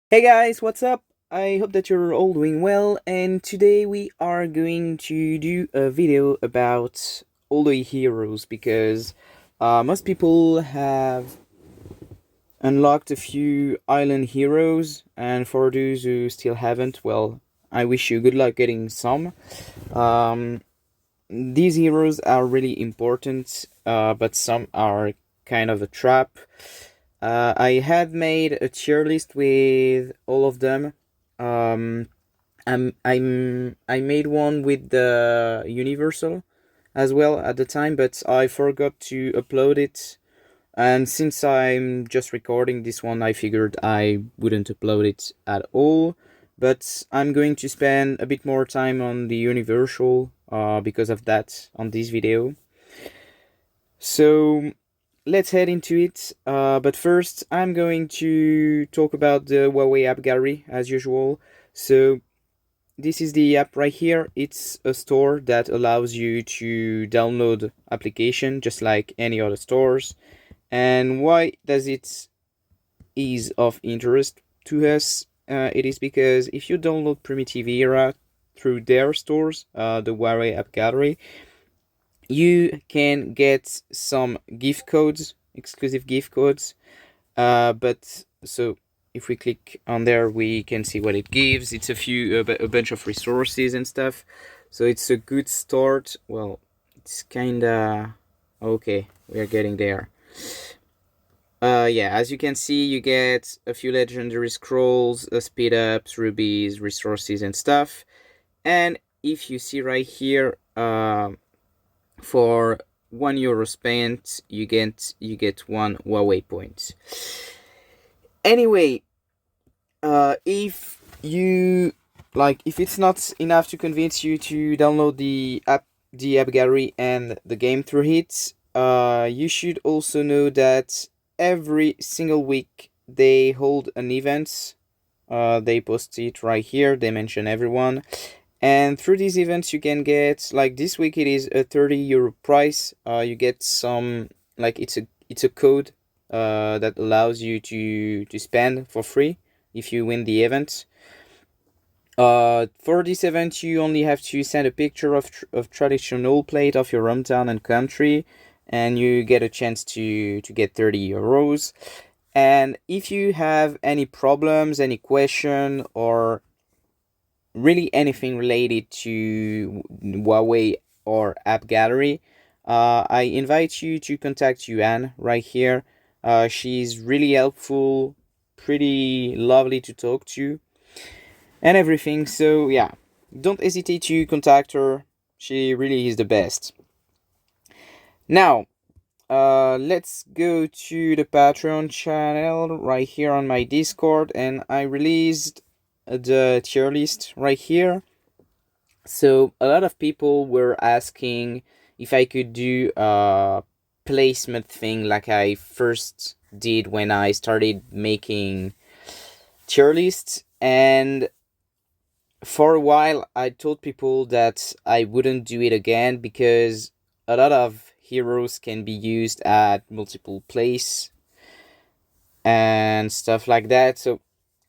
Hey guys, what's up? I hope that you're all doing well, and today we are going to do a video about all the heroes because most people have unlocked a few island heroes, and for those who still haven't, well, I wish you good luck getting some. Um, these heroes are really important, but some are kind of a trap. I have made a tier list with all of them. Um, I made one with the Universal as well at the time, but I forgot to upload it. And since I'm just recording this one, I figured I wouldn't upload it at all. But I'm going to spend a bit more time on the Universal because of that on this video. So let's head into it. But first, I'm going to talk about the Huawei AppGallery as usual. So this is the app right here. It's a store that allows you to download application just like any other stores. And why does it is of interest to us? It is because if you download Primitive Era through their stores, the Huawei AppGallery, you can get some gift codes, exclusive gift codes. But so if we click on there, we can see what it gives. It's a bunch of resources and stuff. So it's a good start. Well, it's kinda okay. We're getting there. Yeah, as you can see, you get a few legendary scrolls, speed ups, rubies, resources, and stuff. And if you see right here, for €1 spent, you get one Huawei point. Anyway, if you if it's not enough to convince you to download the app gallery and the game through it, you should also know that every single week they hold an event. They post it right here. They mention everyone. And through these events, you can get, like this week, it is a €30 price. You get some, it's a code that allows you to spend for free if you win the event. For this event, you only have to send a picture of traditional plate of your hometown and country, and you get a chance to get €30. And if you have any problems, any question, or really anything related to Huawei or App Gallery, I invite you to contact Yuan right here. She's really helpful, pretty lovely to talk to, and everything. So yeah, don't hesitate to contact her. She really is the best. Now, let's go to the Patreon channel right here on my Discord, and I released the tier list right here. So a lot of people were asking if I could do a placement thing like I first did when I started making tier lists, and for a while I told people that I wouldn't do it again because a lot of heroes can be used at multiple places and stuff like that. So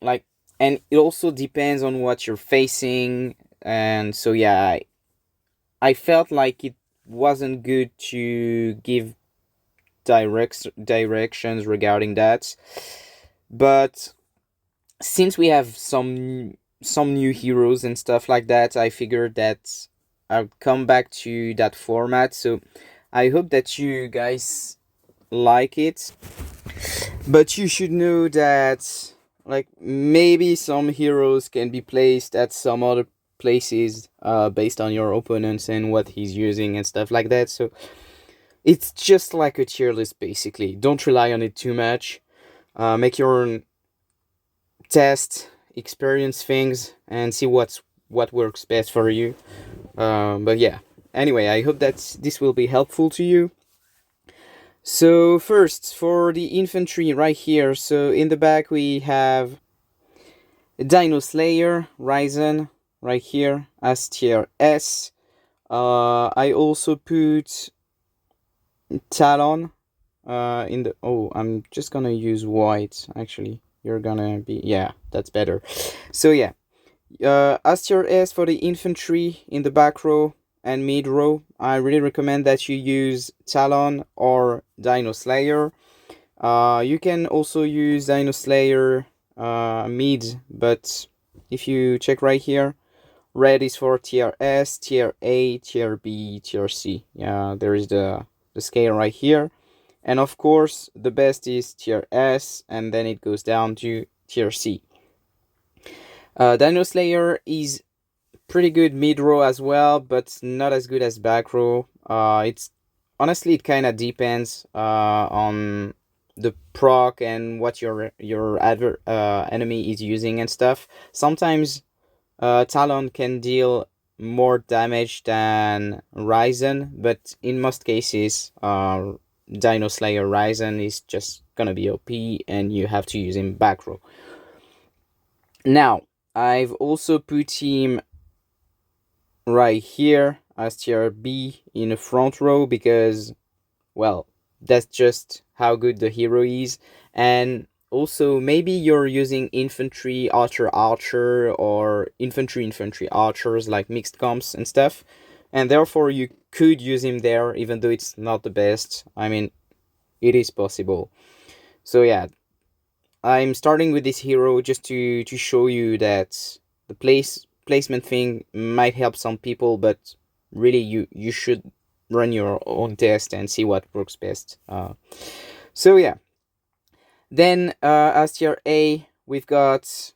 like, and it also depends on what you're facing. And so yeah, I felt like it wasn't good to give directions regarding that. But since we have some new heroes and stuff like that, I figured that I'll come back to that format. So I hope that you guys like it. But you should know that like maybe some heroes can be placed at some other places based on your opponents and what he's using and stuff like that. So it's just like a tier list basically. Don't rely on it too much. Make your own test, experience things, and see what works best for you. But yeah. Anyway, I hope that this will be helpful to you. So first, for the infantry right here, so in the back we have Dino Slayer, Ryzen, right here, as tier S. I also put Talon in the... Oh, I'm just gonna use white, actually. you're gonna be, yeah, that's better. So yeah, as tier S for the infantry in the back row and mid row, I really recommend that you use Talon or Dino Slayer. You can also use Dino Slayer mid, but if you check right here, red is for tier S, tier A, tier B, tier C. Yeah, there is the scale right here. And of course, the best is tier S, and then it goes down to tier C. Dino Slayer is pretty good mid row as well, but not as good as back row. It's honestly, it kind of depends on the proc and what your enemy is using and stuff. Sometimes Talon can deal more damage than Ryzen, but in most cases, Dino Slayer Ryzen is just gonna be OP, and you have to use him back row. Now, I've also put him right here as tier B in the front row because, well, that's just how good the hero is. And also, maybe you're using infantry archer or infantry archers, like mixed comps and stuff, and therefore you could use him there, even though it's not the best. I mean, it is possible. So yeah, I'm starting with this hero just to show you that the placement thing might help some people, but really you should run your own test and see what works best. So yeah, then as tier A, we've got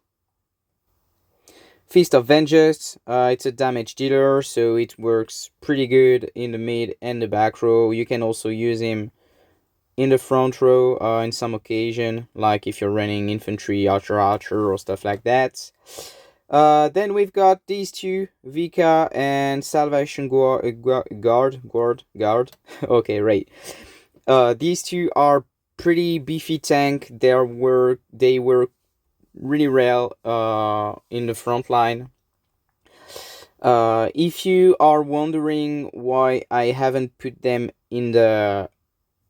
Feast of Vengeance. It's a damage dealer, so it works pretty good in the mid and the back row. You can also use him in the front row in some occasion, like if you're running infantry, archer, or stuff like that. Then we've got these two, Vika and Salvation Guard. Okay, right. These two are pretty beefy tank. They work really well in the front line. If you are wondering why I haven't put them in the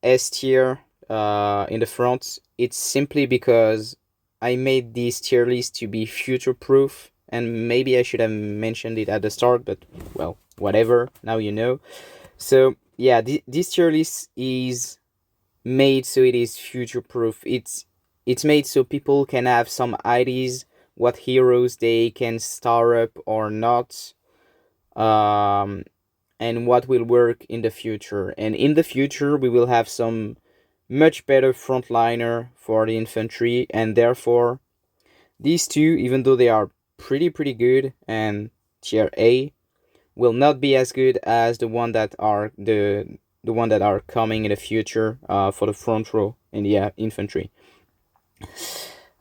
S tier in the front, it's simply because I made this tier list to be future proof, and maybe I should have mentioned it at the start, but well, whatever, now you know. So yeah, this tier list is made so it is future proof. It's made so people can have some ideas what heroes they can star up or not, and what will work in the future. And in the future, we will have some much better frontliner for the infantry, and therefore these two, even though they are pretty good and tier A, will not be as good as the one that are coming in the future for the front row in the infantry.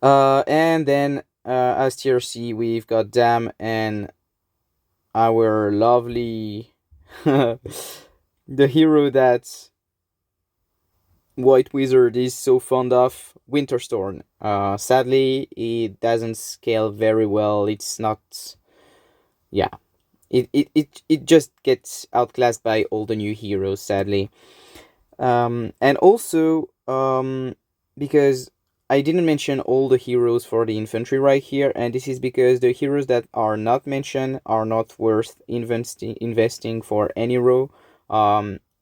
And then as tier C, we've got Dam and our lovely the hero that White Wizard is so fond of, Winterstorm. Sadly, it doesn't scale very well. It's not, yeah, it just gets outclassed by all the new heroes, sadly. And also, because I didn't mention all the heroes for the infantry right here, and this is because the heroes that are not mentioned are not worth investing for any row.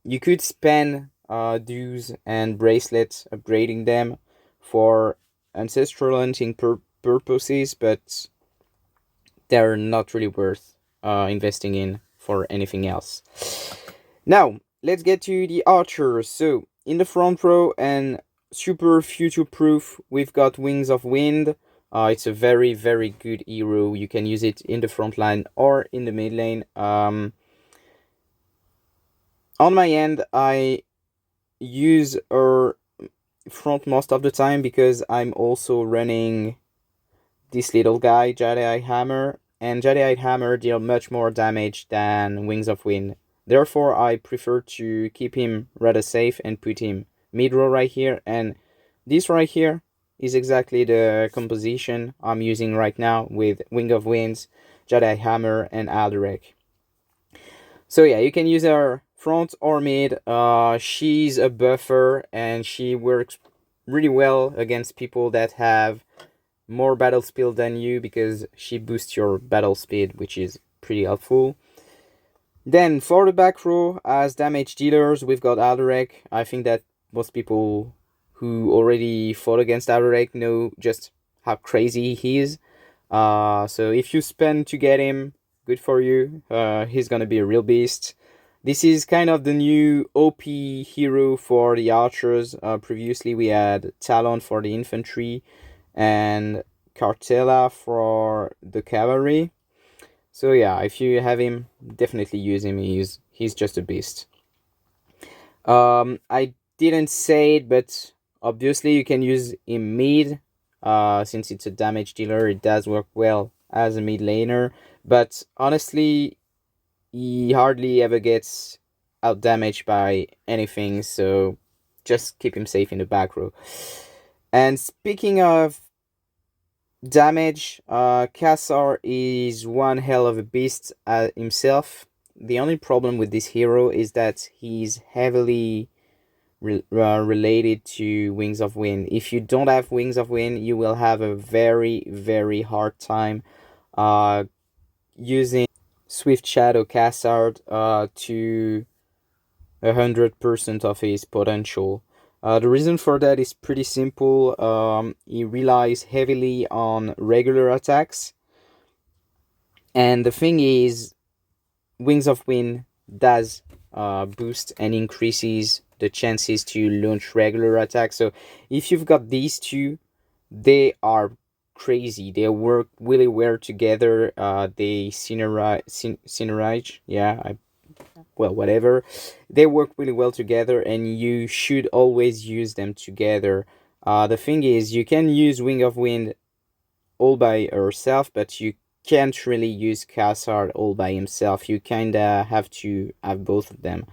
You could spend dues and bracelets upgrading them for ancestral hunting purposes, but they're not really worth investing in for anything else. Now, let's get to the archers. So, in the front row and super future proof, we've got Wings of Wind. It's a very good hero. You can use it in the front line or in the mid lane. On my end, I use her front most of the time because I'm also running this little guy, Jadeite Hammer, and Jadeite Hammer deal much more damage than Wings of Wind. Therefore, I prefer to keep him rather safe and put him mid-row right here, and this right here is exactly the composition I'm using right now with Wing of Winds, Jadeite Hammer, and Alderac. So yeah, you can use her front or mid. She's a buffer and she works really well against people that have more battle speed than you, because she boosts your battle speed, which is pretty helpful. Then for the back row, as damage dealers, we've got 𝐒𝐿𝐴𝐴𝐵. I think that most people who already fought against 𝐒𝐿𝐴𝐵 know just how crazy he is. So if you spend to get him, good for you. He's gonna be a real beast. This is kind of the new OP hero for the archers. Previously we had Talon for the infantry and Cartella for the cavalry. So yeah, if you have him, definitely use him. He's just a beast. I didn't say it, but obviously you can use him mid. Since it's a damage dealer, it does work well as a mid laner. But honestly, he hardly ever gets out damaged by anything, so just keep him safe in the back row. And speaking of damage, 𝐾𝐻 is one hell of a beast himself. The only problem with this hero is that he's heavily related to Wings of Wind. If you don't have Wings of Wind, you will have a very, very hard time using Swift Shadow 𝐾𝐻 to 100% of his potential. The reason for that is pretty simple. He relies heavily on regular attacks, and the thing is, Wings of Wind does boost and increases the chances to launch regular attacks. So if you've got these two, they are crazy. They work really well together. They synergize. Yeah, well, whatever. They work really well together, and you should always use them together. The thing is, you can use Wing of Wind all by herself, but you can't really use 𝐾𝐻 all by himself. You kinda have to have both of them.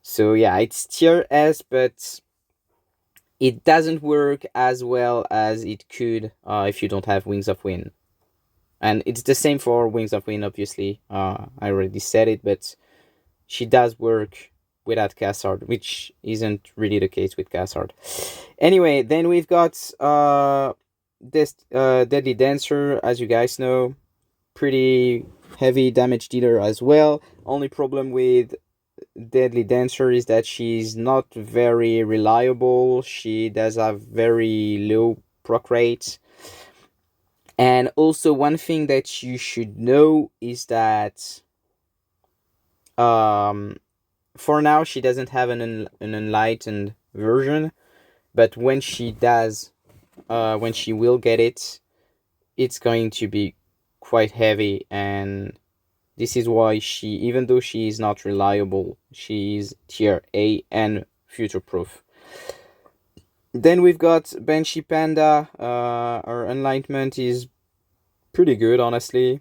So yeah, it's tier S, but it doesn't work as well as it could if you don't have Wings of Wind. And it's the same for Wings of Wind, obviously. I already said it, but she does work without 𝐾𝐻, which isn't really the case with 𝐾𝐻. Anyway, then we've got this Deadly Dancer, as you guys know. Pretty heavy damage dealer as well. Only problem with Deadly Dancer is that she's not very reliable. She does have very low proc rate. And also, one thing that you should know is that for now she doesn't have an enlightened version, but when she does, when she will get it, it's going to be quite heavy, and this is why she, even though she is not reliable, she is tier A and future proof. Then we've got Banshee Panda. Her enlightenment is pretty good, honestly.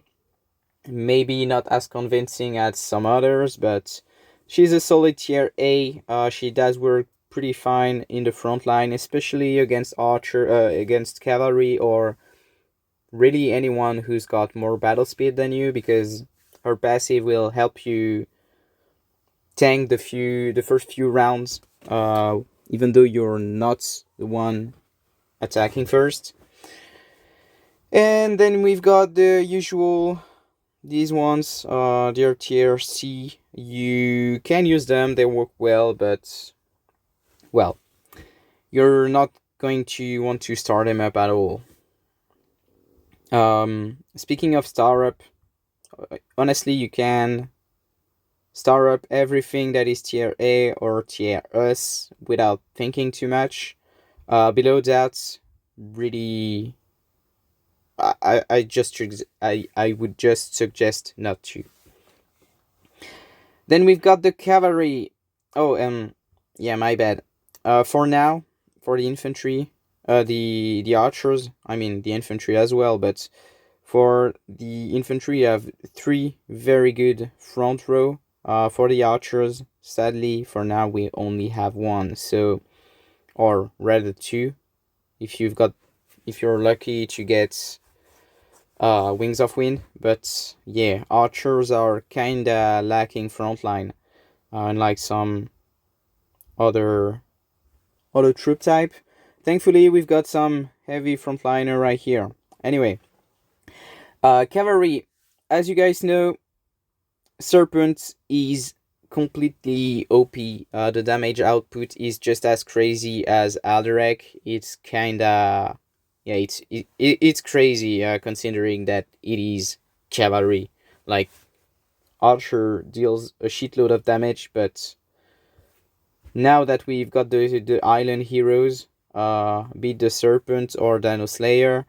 Maybe not as convincing as some others, but she's a solid tier A. She does work pretty fine in the front line, especially against against cavalry, or really anyone who's got more battle speed than you, because her passive will help you tank the first few rounds, even though you're not the one attacking first. And then we've got the usual, these ones, they're tier C. You can use them, they work well, but, well, you're not going to want to start them up at all. Speaking of star up, honestly, you can star up everything that is tier A or tier S without thinking too much. Below that, really, I would just suggest not to. Then we've got the cavalry. Yeah, my bad. For now, for the infantry, the archers, I mean the infantry as well, but for the infantry, you have 3 very good front row. For the archers, sadly, for now we only have 1, so, or rather 2, if you're lucky to get Wings of Wind. But yeah, archers are kinda lacking frontline, unlike some other troop type. thankfully we've got some heavy frontliner right here. Anyway, cavalry, as you guys know, Serpent is completely OP. The damage output is just as crazy as Alderac. It's kinda, yeah, it's crazy considering that it is cavalry. Like, Archer deals a shitload of damage, but now that we've got the island heroes, be it the Serpent or Dino Slayer,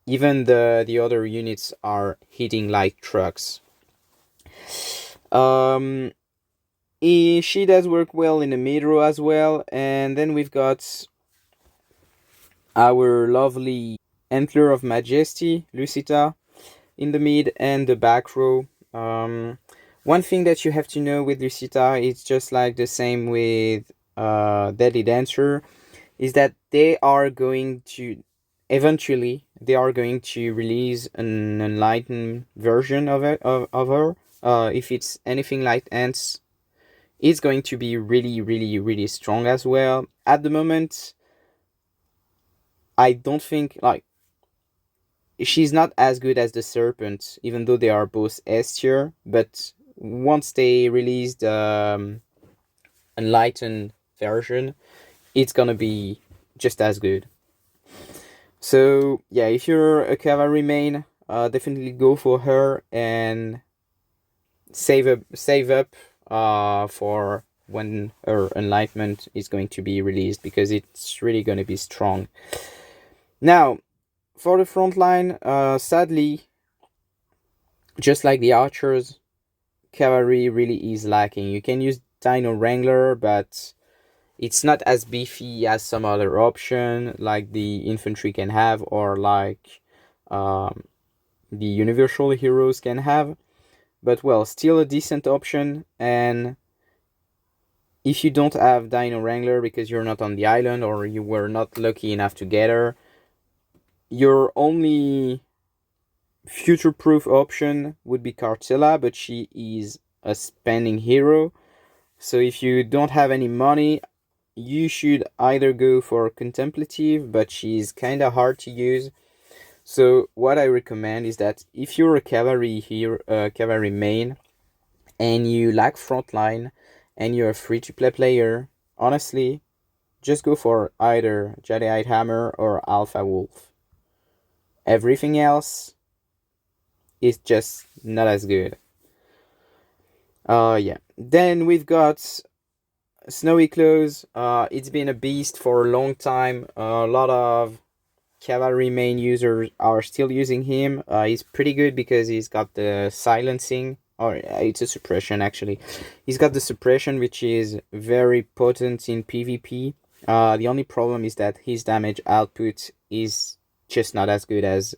even the other units are hitting like trucks. She does work well in the mid row as well, and then we've got our lovely Antler of Majesty, Lucita, in the mid and the back row. One thing that you have to know with Lucita, it's just like the same with Deadly Dancer, is that they are going to eventually release an enlightened version of her. If it's anything like Ants, it's going to be really, really, really strong as well. At the moment, I don't think, like, she's not as good as the Serpent, even though they are both S tier. But once they release the enlightened version, it's gonna be just as good. So yeah, if you're a cavalry main, definitely go for her and save up for when her enlightenment is going to be released, because it's really going to be strong. Now, for the front line, sadly, just like the archers, cavalry really is lacking. You can use Dino Wrangler, but it's not as beefy as some other option, like the infantry can have, or like the universal heroes can have. But well, still a decent option. And if you don't have Dino Wrangler because you're not on the island or you were not lucky enough to get her, your only future-proof option would be Cartilla, but she is a spending hero. So if you don't have any money, you should either go for Contemplative, but she's kinda hard to use. So what I recommend is that if you're a cavalry hero, cavalry main, and you lack frontline, and you're a free-to-play player, honestly, just go for either Jadeite Hammer or Alpha Wolf. Everything else is just not as good. Yeah. Then we've got Snowy Claws. It's been a beast for a long time. A lot of cavalry main users are still using him. He's pretty good because he's got the silencing, or it's a suppression actually. He's got the suppression, which is very potent in PvP. The only problem is that his damage output is just not as good as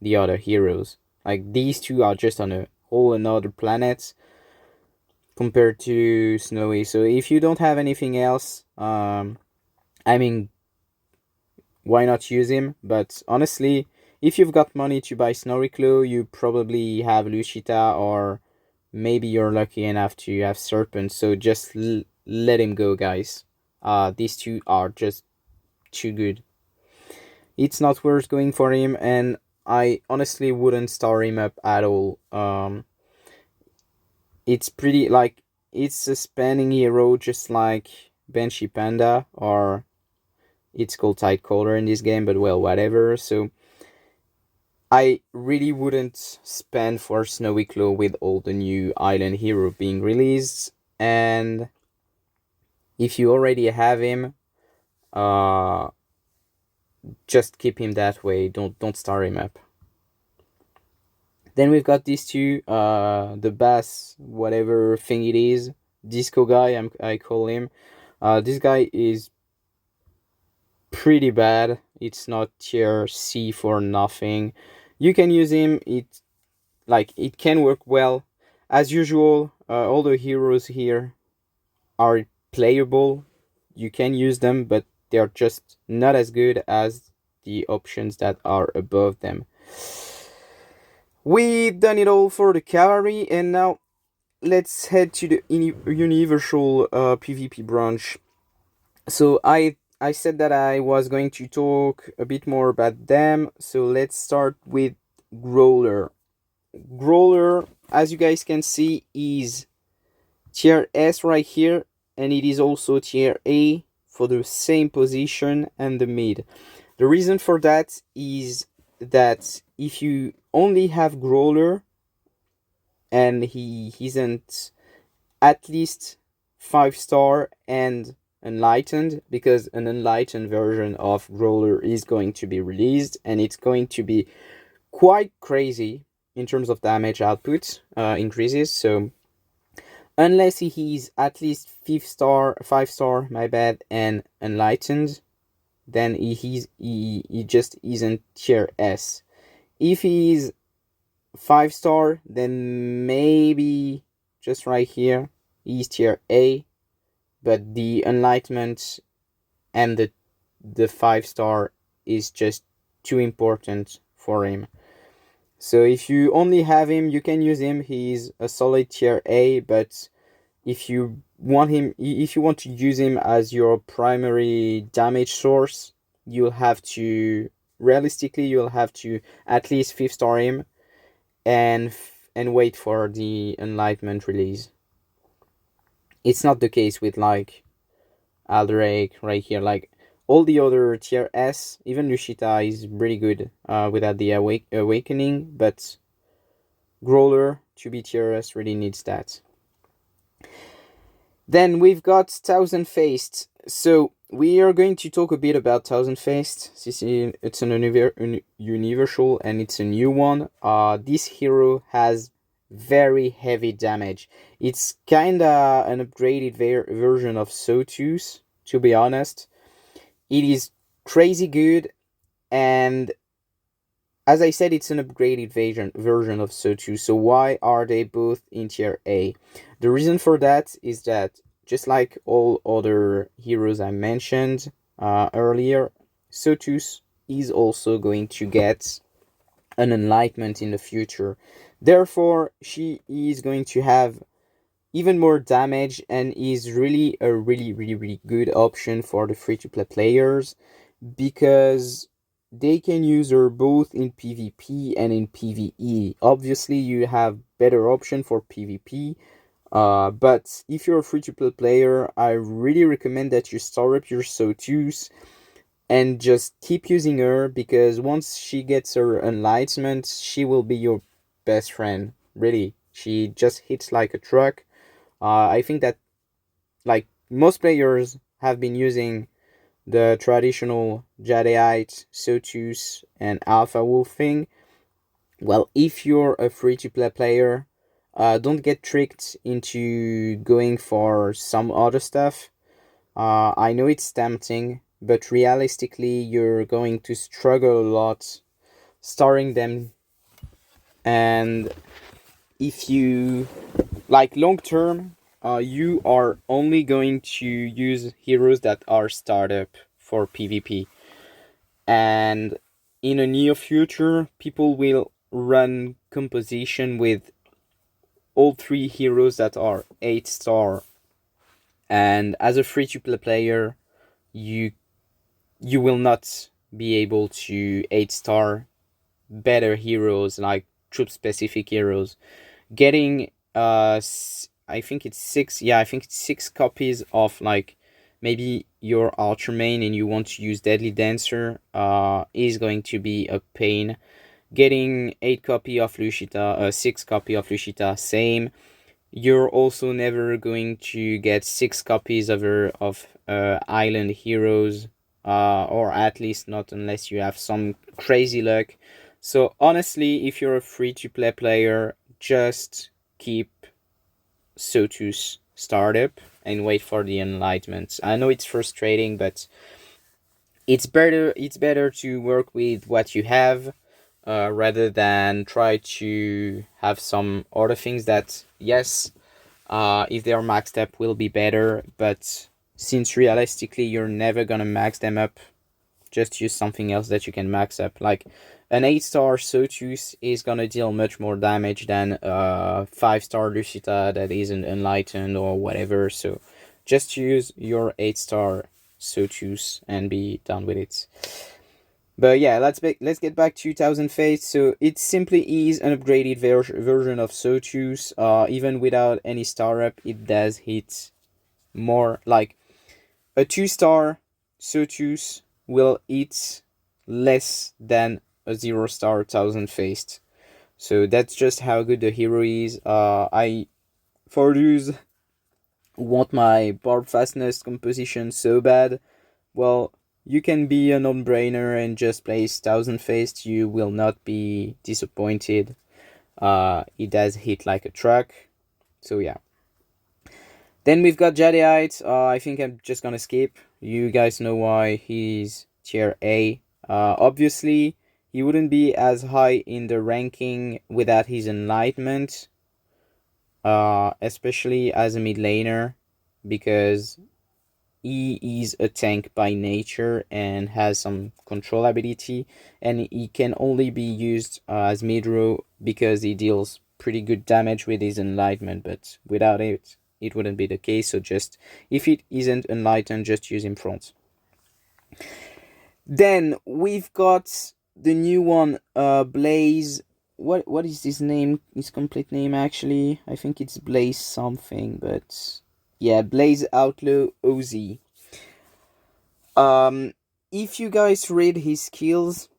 the other heroes. Like, these two are just on a whole another planet compared to Snowy. So if you don't have anything else, I mean, why not use him? But honestly, if you've got money to buy Snorriclaw, you probably have Lucita, or maybe you're lucky enough to have Serpent. So just let him go, guys. These two are just too good. It's not worth going for him, and I honestly wouldn't star him up at all. It's pretty, like, it's a spanning hero, just like Banshee Panda, or it's called Tidecaller in this game, but well, whatever. So I really wouldn't spend for Snowy Claw with all the new island hero being released. And if you already have him, just keep him that way. Don't star him up. Then we've got these two, the bass, whatever thing it is, disco guy, I call him. This guy is pretty bad. It's not tier C for nothing. You can use him. It can work well. As usual, all the heroes here are playable. You can use them, but they are just not as good as the options that are above them. We've done it all for the cavalry, and now let's head to the universal PvP branch. So I I said that I was going to talk a bit more about them, so let's start with Growler. Growler, as you guys can see, is tier S right here, and it is also tier A for the same position and the mid. The reason for that is that if you only have Growler and he isn't at least 5-star and enlightened, because an enlightened version of Growler is going to be released and it's going to be quite crazy in terms of damage output increases. So unless he is at least 5-star, my bad, and enlightened, then he just isn't tier S. If he is 5-star, then maybe just right here he's tier A, but the enlightenment and the 5-star is just too important for him. So if you only have him, you can use him. He's a solid tier A, but if you want to use him as your primary damage source, you'll have to at least 5-star him and wait for the enlightenment release. It's not the case with like 𝐒𝐴LDRAKE right here. Like all the other tier S, even Lushita is pretty good without the awakening, but Growler to be tier S really needs that. Then we've got Thousand Faced. So we are going to talk a bit about Thousand Faced. It's an universal and it's a new one. This hero has very heavy damage. It's kinda an upgraded version of 𝐒𝐿, to be honest. It is crazy good, and as I said, it's an upgraded version of 𝐒𝐿. So why are they both in tier A? The reason for that is that, just like all other heroes I mentioned earlier, 𝐒𝐿 is also going to get an enlightenment in the future. Therefore, she is going to have even more damage and is really a really good option for the free-to-play players, because they can use her both in PvP and in PvE. Obviously, you have better option for PvP, but if you're a free-to-play player, I really recommend that you start up your 𝐒𝐿 and just keep using her, because once she gets her enlightenment, she will be your best friend. Really, she just hits like a truck. I think that like most players have been using the traditional Jadeite, 𝐒𝐿, and Alpha Wolf thing. Well, if you're a free-to-play player, don't get tricked into going for some other stuff. I know it's tempting, but realistically, you're going to struggle a lot starting them. And if you like long term, you are only going to use heroes that are startup for PvP. And in a near future, people will run composition with all 3 heroes that are 8-star. And as a free-to-play player, you will not be able to 8-star better heroes, like troop-specific heroes. Getting I think it's 6 copies of like maybe your archer main and you want to use Deadly Dancer is going to be a pain. Getting 8 copy of Lushita, 6 copy of Lushita, same. You're also never going to get 6 copies of island heroes, or at least not unless you have some crazy luck. So honestly, if you're a free-to-play player, just keep 𝐒𝐿 startup and wait for the enlightenment. I know it's frustrating, but it's better to work with what you have rather than try to have some other things that, yes, if they are maxed up will be better, but since realistically you're never gonna max them up, just use something else that you can max up. Like an 8-star 𝐒𝐿 is gonna deal much more damage than a 5-star Lushita that isn't enlightened or whatever. So just use your 8-star 𝐤𝐿 and be done with it. But yeah, let's get back to 𝐻𝐵 Faith. So it simply is an upgraded version of 𝐤𝐿. Even without any star up, it does hit more. Like a 2-star 𝐤𝐿 will hit less than a 0-star 𝐻𝐵 Faith. So that's just how good the hero is. For those who want my barb fastness composition so bad, well, you can be a no-brainer and just place 𝐻𝐵 Faith. You will not be disappointed. It does hit like a truck. So yeah. Then we've got Jadeite. I think I'm just gonna skip. You guys know why he's tier A. Obviously, he wouldn't be as high in the ranking without his enlightenment. Especially as a mid laner, because he is a tank by nature and has some control ability, and he can only be used as mid row because he deals pretty good damage with his enlightenment, but without it, it wouldn't be the case. So just, if it isn't enlightened, just use him front. Then we've got the new one, Blaze. What is his name? His complete name, actually? I think it's Blaze something, but yeah, Blaze Outlaw OZ. If you guys read his skills,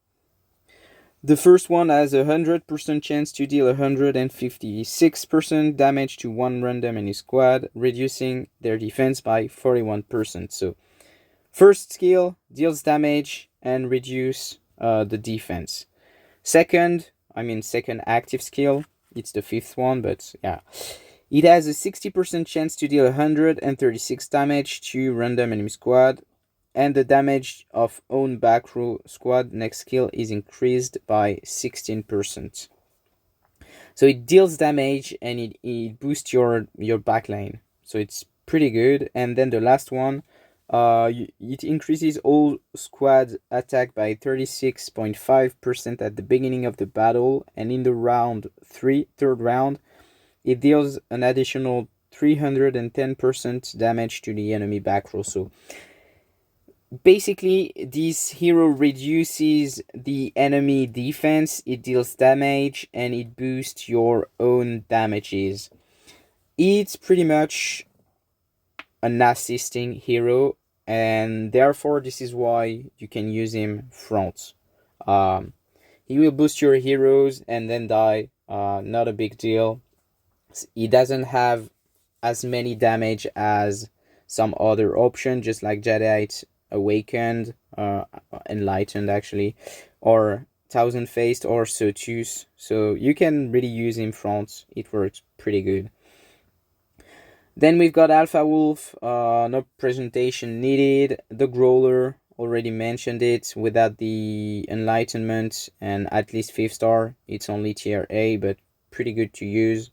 the first one has a 100% chance to deal 156% damage to one random in his squad, reducing their defense by 41%. So, first skill deals damage and reduce the defense. Second active skill, it's the 5th one, but yeah. It has a 60% chance to deal 136 damage to random enemy squad, and the damage of own back row squad next skill is increased by 16%. So it deals damage and it boosts your backline. So it's pretty good. And then the last one, it increases all squad attack by 36.5% at the beginning of the battle, and in the third round, it deals an additional 310% damage to the enemy back row. So basically, this hero reduces the enemy defense, it deals damage, and it boosts your own damages. It's pretty much an assisting hero, and therefore this is why you can use him front. He will boost your heroes and then die. Not a big deal. He doesn't have as many damage as some other option, just like Jadeite Awakened, Enlightened actually, or 𝐻𝐵 Faith or 𝐤𝐿. So you can really use him front. It works pretty good. Then we've got Alpha Wolf, no presentation needed. The Growler, already mentioned it, without the enlightenment and at least 5th star. It's only tier A, but pretty good to use.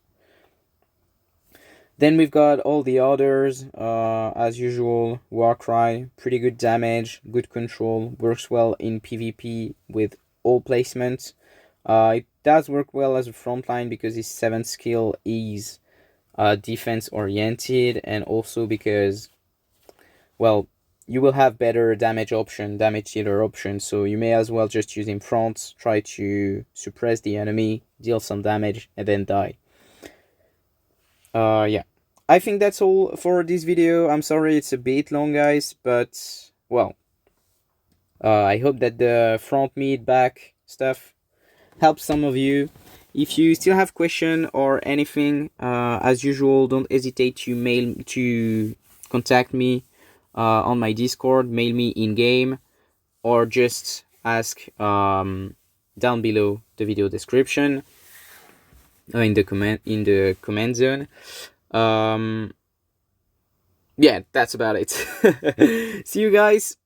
Then we've got all the others, as usual. Warcry, pretty good damage, good control, works well in PvP with all placements. It does work well as a frontline because his 7th skill is defense oriented, and also because, well, you will have better damage dealer option, so you may as well just use him front, try to suppress the enemy, deal some damage, and then die. Yeah, I think that's all for this video. I'm sorry it's a bit long, guys, but well, I hope that the front, mid, back stuff helps some of you. If you still have question or anything, as usual, don't hesitate to contact me on my Discord, mail me in game, or just ask down below the video description, in the comment zone. Yeah, that's about it. See you guys.